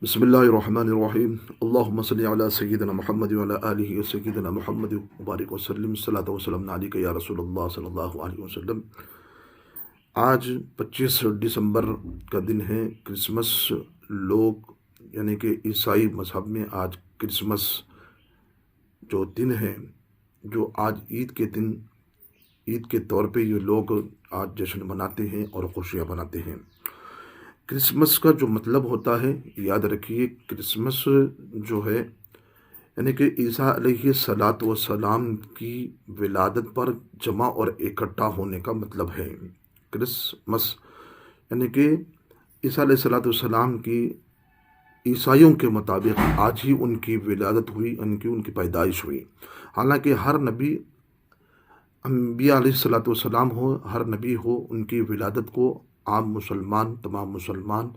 बिस्मिल्लाहिर्रहमानिर्रहीम अल्लाहुम्मा सल्लि अला सय्यिदिना मुहम्मद व अला आलिहि व सय्यिदिना मुहम्मद मुबारक वसल्लम सल्लल्लाहु वसल्लम अलैका या रसूलल्लाह सल्लल्लाहु अलैहि वसल्लम। आज 25 दिसंबर का दिन है। क्रिसमस लोग यानी कि ईसाई मज़हब में आज क्रिसमस जो दिन है, जो आज ईद के दिन ईद के तौर पे ये लोग आज जश्न मनाते हैं और खुशियाँ मनाते हैं। क्रिसमस का जो मतलब होता है, याद रखिए, क्रिसमस जो है यानी कि ईसा अलैहिस्सलातु वस्सलाम की विलादत पर जमा और इकट्ठा होने का मतलब है। क्रिसमस यानी कि ईसा अलैहिस्सलातु वस्सलाम की ईसाइयों के मुताबिक आज ही उनकी विलादत हुई, उनकी पैदाइश हुई। हालांकि हर नबी अंबिया अलैहिस्सलातु वस्सलाम हो, हर नबी हो, उनकी विलादत को आम मुसलमान, तमाम मुसलमान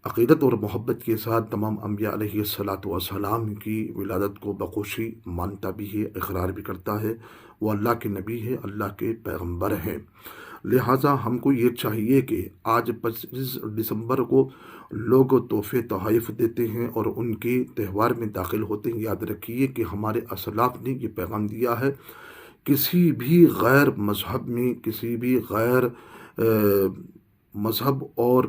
अक़ीदत और मोहब्बत के साथ तमाम अंबिया अलैहिस्सलातु वस्सलाम की विलादत को बखुशी मानता भी है, इकरार भी करता है। वो अल्लाह के नबी है, अल्लाह के पैगंबर हैं। लिहाजा हमको ये चाहिए कि आज 25 दिसंबर को लोग तोहफ़े तोहफ़ देते हैं और उनके त्यौहार में दाखिल होते हैं। याद रखिए कि हमारे असलाफ ने ये पैगाम दिया है, किसी भी गैर मज़हब में, किसी भी गैर मज़हब और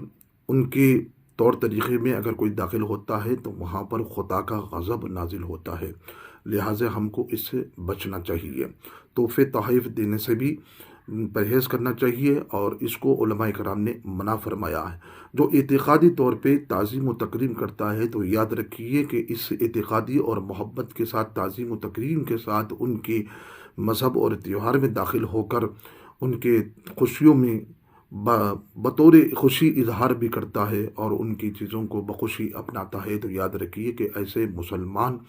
उनके तौर तरीक़े में अगर कोई दाखिल होता है तो वहाँ पर खुदा का गज़ब नाजिल होता है। लिहाजा हमको इससे बचना चाहिए। तोहफ़े तोहफ़ देने से भी परहेज़ करना चाहिए और इसको उलमाए कराम ने मना फरमाया है। जो एतिक़ादी तौर पे ताज़ीम व तकरीम करता है तो याद रखिए कि इस एतिक़ादी और मोहब्बत के साथ, ताज़ीम व तकरीम के साथ उनके मज़हब और त्यौहार में दाखिल होकर उनके खुशियों में बतौर खुशी इजहार भी करता है और उनकी चीज़ों को बखुशी अपनाता है। तो याद रखिए कि ऐसे मुसलमान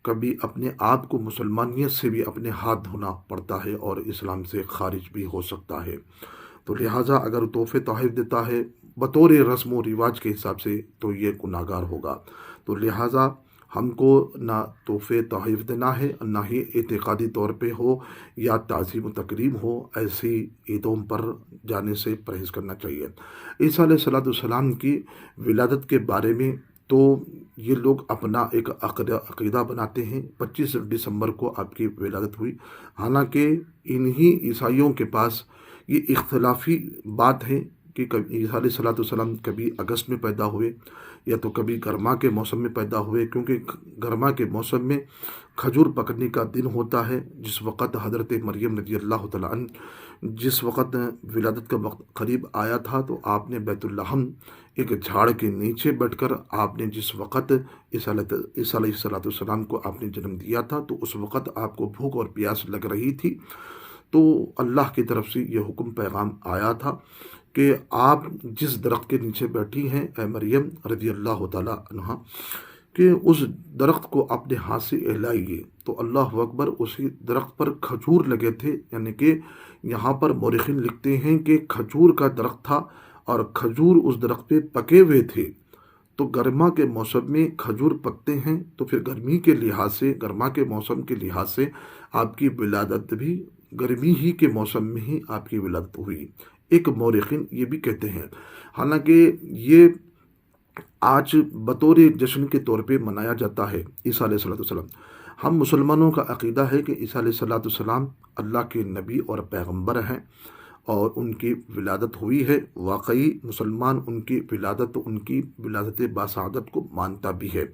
कभी अपने आप को मुसलमानियत से भी अपने हाथ धोना पड़ता है और इस्लाम से खारिज भी हो सकता है। तो लिहाजा अगर तोहफ़े तोहफ़ देता है बतौर रस्म व रिवाज के हिसाब से तो ये गुनाहगार होगा। तो लिहाजा हमको ना तोहफ़े तोहफ़ देना है, ना ही एतिक़ादी तौर पे हो या ताज़ीम तकरीम हो, ऐसी ईदों पर जाने से परहेज़ करना चाहिए। ईसा अलैहिस्सलाम की विलादत के बारे में तो ये लोग अपना एक अक़ीदा बनाते हैं। 25 दिसंबर को आपकी विलादत हुई। हालांकि इन्हीं ईसाइयों के पास ये इख्तलाफी बात है कि कभी ईसा अलैहिस्सलाम कभी अगस्त में पैदा हुए या तो कभी गर्मा के मौसम में पैदा हुए, क्योंकि गर्मा के मौसम में खजूर पकने का दिन होता है। जिस वक़्त हज़रत मरियम रज़ी अल्लाह तआला अन्हा जिस वक़्त विलादत का वक्त करीब आया था तो आपने बैतुल्लहम एक झाड़ के नीचे बैठकर आपने जिस वक़्त ईसा अलैहिस्सलाम को आपने जन्म दिया था तो उस वक़्त आपको भूख और प्यास लग रही थी। तो अल्लाह की तरफ से यह हुक्म पैगाम आया था कि आप जिस दरख्त के नीचे बैठी हैं ए मरियम रज़ी अल्लाह तआला अन्हा, कि उस दरख्त को अपने हाथ से हिलाइए। तो अल्लाह अकबर, उसी दरख्त पर खजूर लगे थे। यानी कि यहाँ पर मौरख़ीन लिखते हैं कि खजूर का दरख्त था और खजूर उस दरख्त पे पके हुए थे। तो गर्मा के मौसम में खजूर पकते हैं तो फिर गर्मी के लिहाज से, गर्मा के मौसम के लिहाज से आपकी विलादत भी गर्मी ही के मौसम में ही आपकी विलादत हुई। एक मौरख़ीन ये भी कहते हैं। हालांकि ये आज बतौर जश्न के तौर पे मनाया जाता है ईसा अलैहिस्सलाम। हम मुसलमानों का अक़ीदा है कि ईसा अलैहिस्सलाम अल्लाह के नबी और पैगंबर हैं और उनकी विलादत हुई है। वाकई मुसलमान उनकी विलादत बासआदत को मानता भी है,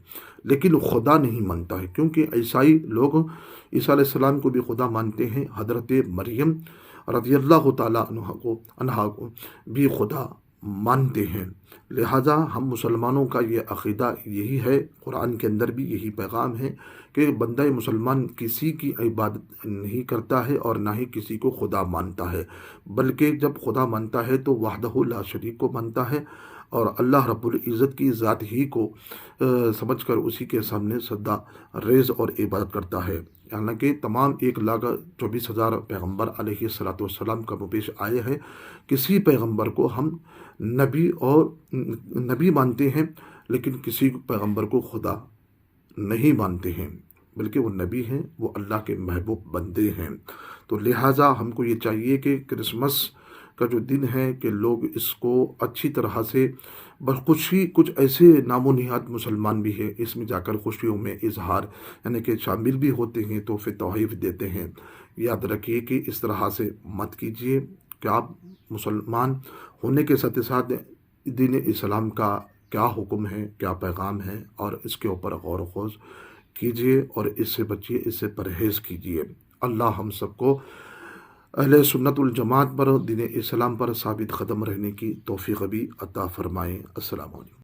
लेकिन खुदा नहीं मानता है, क्योंकि ईसाई लोग ईसा अलैहिस्सलाम को भी खुदा मानते हैं। हज़रत मरियम रज़ियल्लाहु ताला अन्हा को भी खुदा मानते हैं। लिहाजा हम मुसलमानों का ये अक़ीदा यही है, कुरान के अंदर भी यही पैगाम है कि बंदा मुसलमान किसी की इबादत नहीं करता है और ना ही किसी को खुदा मानता है, बल्कि जब खुदा मानता है तो वहदहु ला शरीक को मानता है और अल्लाह रब्बुल इज़्ज़त की ज़ात ही को समझकर उसी के सामने सद्दा रेज़ और इबादत करता है। हालांकि तमाम 1,24,000 पैगंबर अलैहिस्सलातु वस्सलाम का पेश आए हैं। किसी पैगंबर को हम नबी मानते हैं, लेकिन किसी पैगंबर को खुदा नहीं मानते हैं, बल्कि वो नबी हैं, वो अल्लाह के महबूब बंदे हैं। तो लिहाजा हमको ये चाहिए कि क्रिसमस کا جو دن ہے کہ لوگ اس کو اچھی طرح سے بخوشی، کچھ ایسے نام و نہاد مسلمان بھی ہیں اس میں جا کر خوشیوں میں اظہار یعنی کہ شامل بھی ہوتے ہیں، تحفے تحائف دیتے ہیں۔ یاد رکھیے کہ اس طرح سے مت کیجیے کہ آپ مسلمان ہونے کے ساتھ ساتھ دین اسلام کا کیا حکم ہے، کیا پیغام ہے، اور اس کے اوپر غور و خوض کیجیے اور اس سے بچیے، اس سے پرہیز کیجیے۔ اللہ ہم سب کو اہل سنت الجماعت پر، دین اسلام پر ثابت قدم رہنے کی توفیق بھی عطا فرمائے۔ السلام علیکم۔